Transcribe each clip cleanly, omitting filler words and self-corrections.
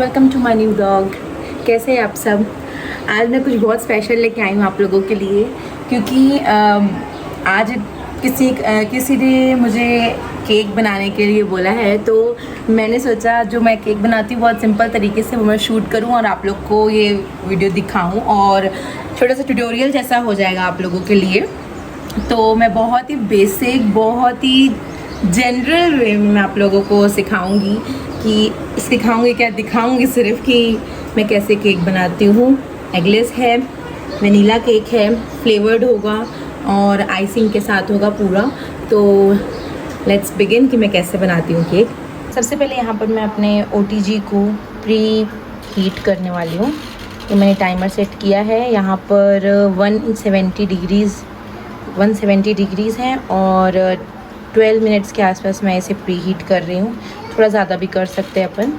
Welcome to my new vlog. कैसे हैं आप सब? आज मैं कुछ बहुत स्पेशल लेके आई हूँ आप लोगों के लिए, क्योंकि आज किसी ने मुझे केक बनाने के लिए बोला है। तो मैंने सोचा जो मैं केक बनाती हूँ बहुत सिंपल तरीके से वो मैं शूट करूँ और आप लोग को ये वीडियो दिखाऊँ, और छोटा सा ट्यूटोरियल जैसा हो जाएगा आप लोगों के लिए। तो मैं बहुत ही बेसिक, बहुत ही जनरल वे में आप लोगों को सिखाऊंगी क्या दिखाऊंगी सिर्फ कि मैं कैसे केक बनाती हूँ। एगलेस है, वनीला केक है, फ्लेवर्ड होगा और आइसिंग के साथ होगा पूरा। तो लेट्स बिगिन कि मैं कैसे बनाती हूँ केक। सबसे पहले यहाँ पर मैं अपने OTG को प्री हीट करने वाली हूँ। तो मैंने टाइमर सेट किया है, यहाँ पर 170 डिग्रीज़ हैं और 12 मिनट्स के आसपास मैं इसे प्री हीट कर रही हूँ। थोड़ा ज़्यादा भी कर सकते हैं अपन।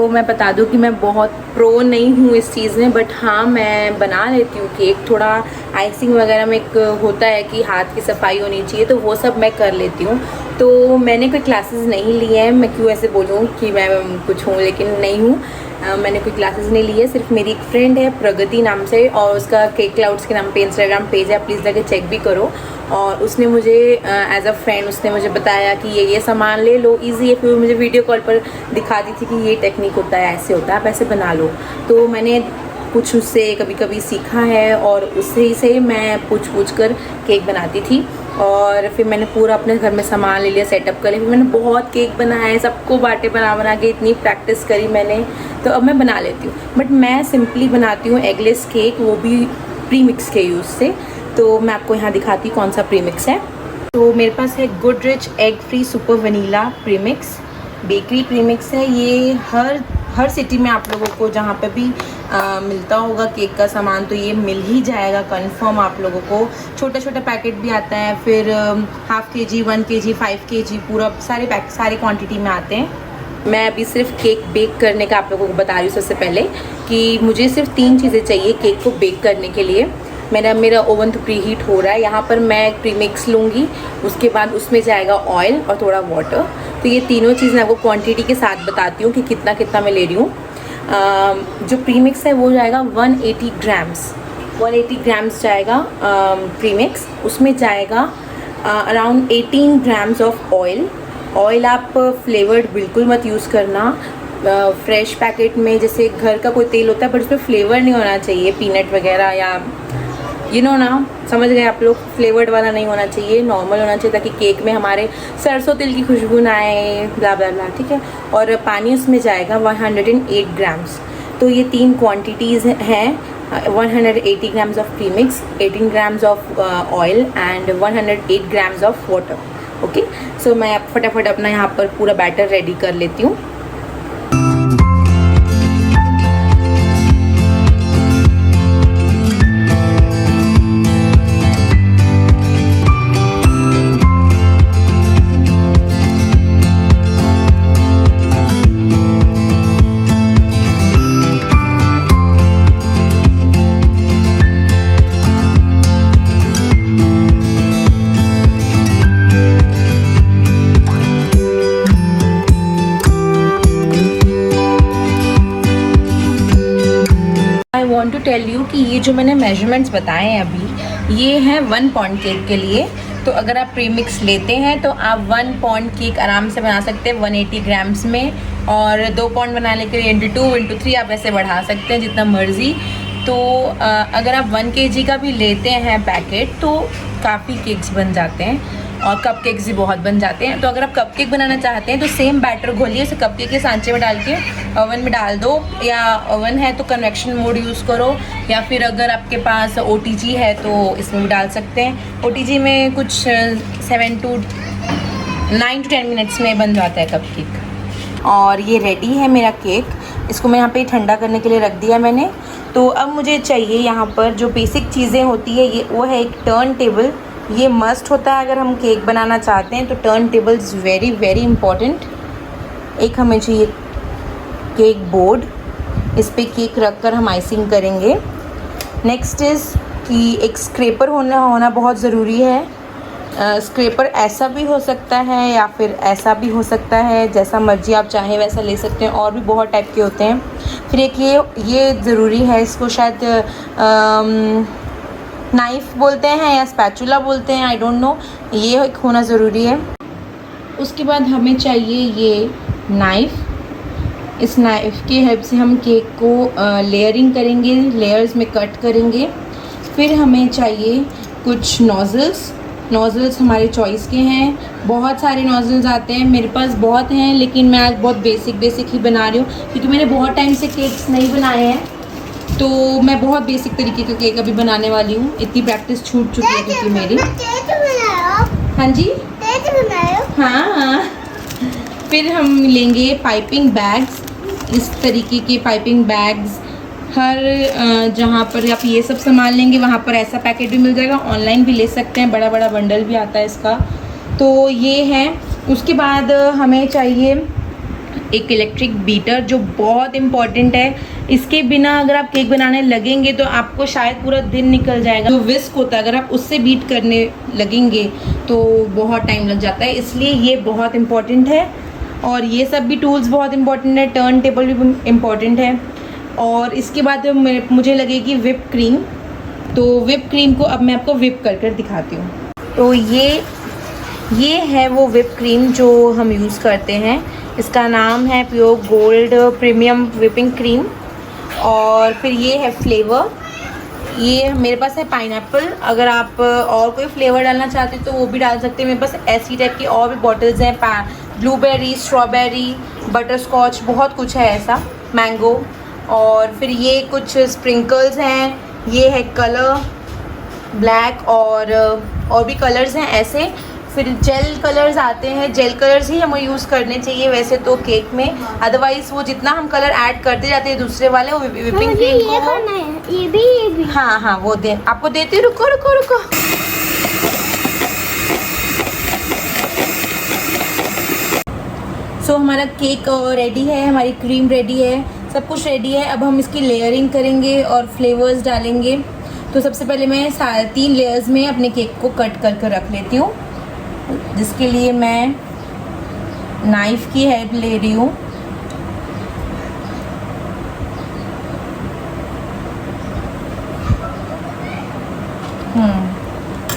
मैं बता दूँ कि मैं बहुत प्रो नहीं हूँ इस चीज़ में, बट हाँ मैं बना लेती हूँ केक। थोड़ा आइसिंग वगैरह में एक होता है कि हाथ की सफाई होनी चाहिए, तो वो सब मैं कर लेती हूँ। तो मैंने कोई क्लासेस नहीं लिए हैं, मैं क्यों ऐसे बोलूँ कि मैं कुछ हूँ, लेकिन नहीं हूँ। मैंने कोई क्लासेस नहीं ली है। सिर्फ मेरी एक फ्रेंड है प्रगति नाम से, और उसका केक क्लाउड्स के नाम पे इंस्टाग्राम पेज है, प्लीज़ जाके चेक भी करो। और उसने मुझे एज अ फ्रेंड उसने मुझे बताया कि ये सामान ले लो, इजी है। फिर मुझे वीडियो कॉल पर दिखा दी थी कि ये टेक्निक होता है, ऐसे होता है, आप ऐसे बना लो। तो मैंने कुछ उससे कभी कभी सीखा है और उससे से मैं पूछ कर केक बनाती थी। और फिर मैंने पूरा अपने घर में सामान ले लिया, सेटअप कर लिया। फिर मैंने बहुत केक बनाए, सबको बाटे बना के इतनी प्रैक्टिस करी मैंने, तो अब मैं बना लेती हूँ। बट मैं सिंपली बनाती हूँ एगलेस केक, वो भी प्रीमिक्स के यूज़ से। तो मैं आपको यहाँ दिखाती हूँ कौन सा प्रीमिक्स है। तो मेरे पास है Goodrich egg free super vanilla premix, bakery premix है। ये हर सिटी में आप लोगों को जहाँ पे भी मिलता होगा केक का सामान, तो ये मिल ही जाएगा कंफर्म आप लोगों को। छोटा पैकेट भी आता है, फिर ½ kg, 1 kg, 5 kg पूरा सारे क्वांटिटी में आते हैं। मैं अभी सिर्फ केक बेक करने का आप लोगों को बता रही हूँ सबसे पहले, कि मुझे सिर्फ 3 चीज़ें चाहिए केक को बेक करने के लिए। मेरा ओवन तो प्री हीट हो रहा है। यहाँ पर मैं एक प्रीमिक्स लूँगी, उसके बाद उसमें जाएगा ऑयल और थोड़ा वाटर। तो ये तीनों चीज़ मैं आपको क्वांटिटी के साथ बताती हूँ कि कितना मैं ले रही हूँ। जो प्रीमिक्स है वो जाएगा 180 ग्राम्स जाएगा प्रीमिक्स। उसमें जाएगा अराउंड 18 ग्राम्स ऑफ ऑयल। आप फ्लेवर्ड बिल्कुल मत यूज़ करना। फ्रेश पैकेट में जैसे घर का कोई तेल होता है, बट उसमें फ्लेवर नहीं होना चाहिए, पीनट वगैरह या ना, समझ गए आप लोग। फ्लेवर्ड वाला नहीं होना चाहिए, नॉर्मल होना चाहिए, ताकि केक में हमारे सरसों तेल की खुशबू ना आए, ब्ला ब्ला ब्ला, ठीक है। और पानी उसमें जाएगा 108 ग्राम्स। तो ये 3 क्वांटिटीज़ हैं, 180 grams of premix, 18 grams of oil and 108 grams of water. Okay, so मैं फटाफट अपना यहाँ पर पूरा बैटर रेडी कर लेती हूँ। I want to tell you कि ये जो मैंने मेजरमेंट्स बताए हैं अभी, ये हैं 1 पाउंड केक के लिए। तो अगर आप प्रीमिक्स लेते हैं तो आप 1 पाउंड केक आराम से बना सकते हैं 180 ग्राम्स में, और 2 पाउंड बनाने के लिए × 2 × 3 आप ऐसे बढ़ा सकते हैं जितना मर्ज़ी। तो अगर आप 1 kg का भी लेते हैं पैकेट तो काफ़ी केक्स बन जाते हैं, और कप केक्स भी बहुत बन जाते हैं। तो अगर आप कप केक बनाना चाहते हैं तो सेम बैटर घोलिए, उसे कप केक के सांचे में डाल के ओवन में डाल दो, या ओवन है तो कन्वेक्शन मोड यूज़ करो, या फिर अगर आपके पास OTG है तो इसमें भी डाल सकते हैं। OTG में कुछ 9 to 10 मिनट्स में बन जाता है कप केक। और ये रेडी है मेरा केक। इसको मैं यहाँ पे ठंडा करने के लिए रख दिया मैंने। तो अब मुझे चाहिए यहाँ पर जो बेसिक चीज़ें होती है, ये वो है एक टर्न टेबल। ये मस्ट होता है अगर हम केक बनाना चाहते हैं, तो turn table is very very important. एक हमें चाहिए केक बोर्ड, इस पे केक रख कर हम आइसिंग करेंगे। नेक्स्ट इज़ कि एक स्क्रैपर होना बहुत ज़रूरी है। स्क्रैपर ऐसा भी हो सकता है या फिर ऐसा भी हो सकता है, जैसा मर्जी आप चाहें वैसा ले सकते हैं। और भी बहुत टाइप के होते हैं। फिर एक ये ज़रूरी है, इसको शायद नाइफ़ बोलते हैं या स्पैचुला बोलते हैं, आई डोंट नो, ये एक होना ज़रूरी है। उसके बाद हमें चाहिए ये नाइफ़। इस नाइफ़ की हेल्प से हम केक को लेयरिंग करेंगे, लेयर्स में कट करेंगे। फिर हमें चाहिए कुछ नोज़ल्स हमारे चॉइस के हैं। बहुत सारे नोज़ल्स आते हैं, मेरे पास बहुत हैं, लेकिन मैं आज बहुत बेसिक ही बना रही हूँ क्योंकि मैंने बहुत टाइम से केक्स नहीं बनाए हैं। तो मैं बहुत बेसिक तरीके का केक अभी बनाने वाली हूँ। इतनी प्रैक्टिस छूट चुकी है क्योंकि मेरी। हाँ जी, हाँ। फिर हम लेंगे पाइपिंग बैग्स, इस तरीके के पाइपिंग बैग्स। हर जहाँ पर आप ये सब सामान लेंगे वहाँ पर ऐसा पैकेट भी मिल जाएगा, ऑनलाइन भी ले सकते हैं, बड़ा बड़ा बंडल भी आता है इसका। तो ये है। उसके बाद हमें चाहिए एक इलेक्ट्रिक बीटर, जो बहुत इम्पॉर्टेंट है। इसके बिना अगर आप केक बनाने लगेंगे तो आपको शायद पूरा दिन निकल जाएगा। जो विस्क होता है, अगर आप उससे बीट करने लगेंगे तो बहुत टाइम लग जाता है, इसलिए ये बहुत इम्पॉर्टेंट है। और ये सब भी टूल्स बहुत इम्पॉर्टेंट है, टर्न टेबल भी इम्पॉर्टेंट है। और इसके बाद मुझे लगेगी विप क्रीम। तो विप क्रीम को अब मैं आपको विप कर दिखाती हूँ। तो ये है वो विप क्रीम जो हम यूज़ करते हैं। इसका नाम है pure gold premium whipping cream. और फिर ये है फ्लेवर, ये मेरे पास है पाइनएप्पल। अगर आप और कोई फ्लेवर डालना चाहते हो तो वो भी डाल सकते हैं। मेरे पास ऐसी टाइप की और भी बॉटल्स हैं, ब्लूबेरी, स्ट्रॉबेरी, बटर स्कॉच, बहुत कुछ है ऐसा, मैंगो। और फिर ये कुछ स्प्रिंकल्स हैं, ये है कलर ब्लैक, और भी कलर्स हैं ऐसे। फिर जेल कलर्स आते हैं, जेल कलर्स ही हमें यूज़ करने चाहिए वैसे तो केक में, अदरवाइज़ वो जितना हम कलर ऐड करते जाते हैं दूसरे वाले, वो विपिंग क्रीम को ये भी हाँ वो दे आपको देती हूँ। रुको। सो हमारा केक रेडी है, हमारी क्रीम रेडी है, सब कुछ रेडी है। अब हम इसकी लेयरिंग करेंगे और फ्लेवर्स डालेंगे। तो सबसे पहले मैं 3 लेयर्स में अपने केक को कट करके रख लेती हूँ, जिसके लिए मैं नाइफ़ की हेल्प ले रही हूँ।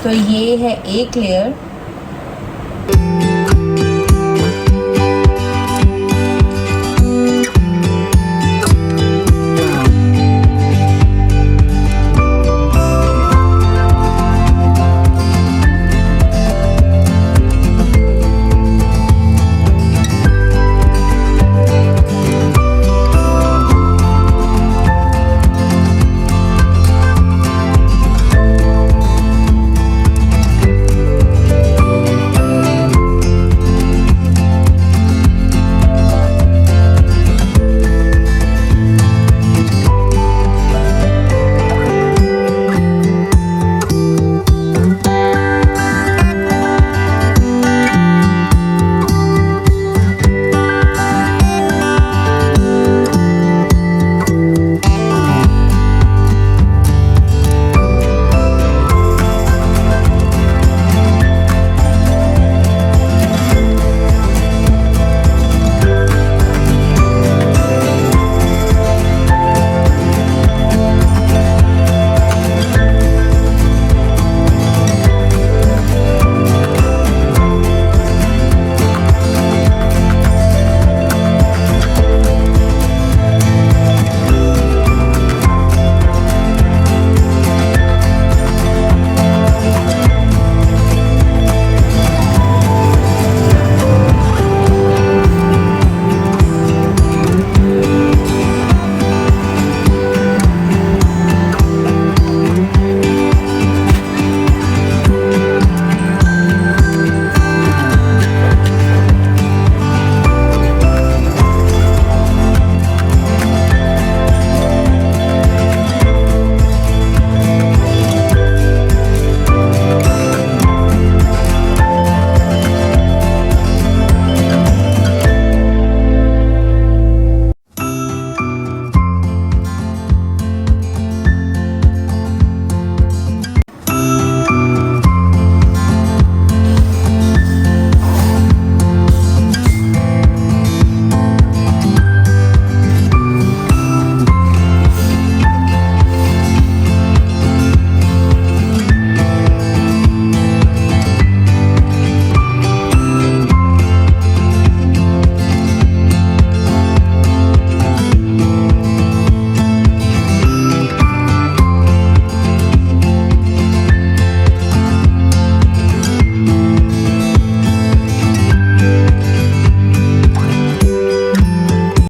तो ये है एक लेयर।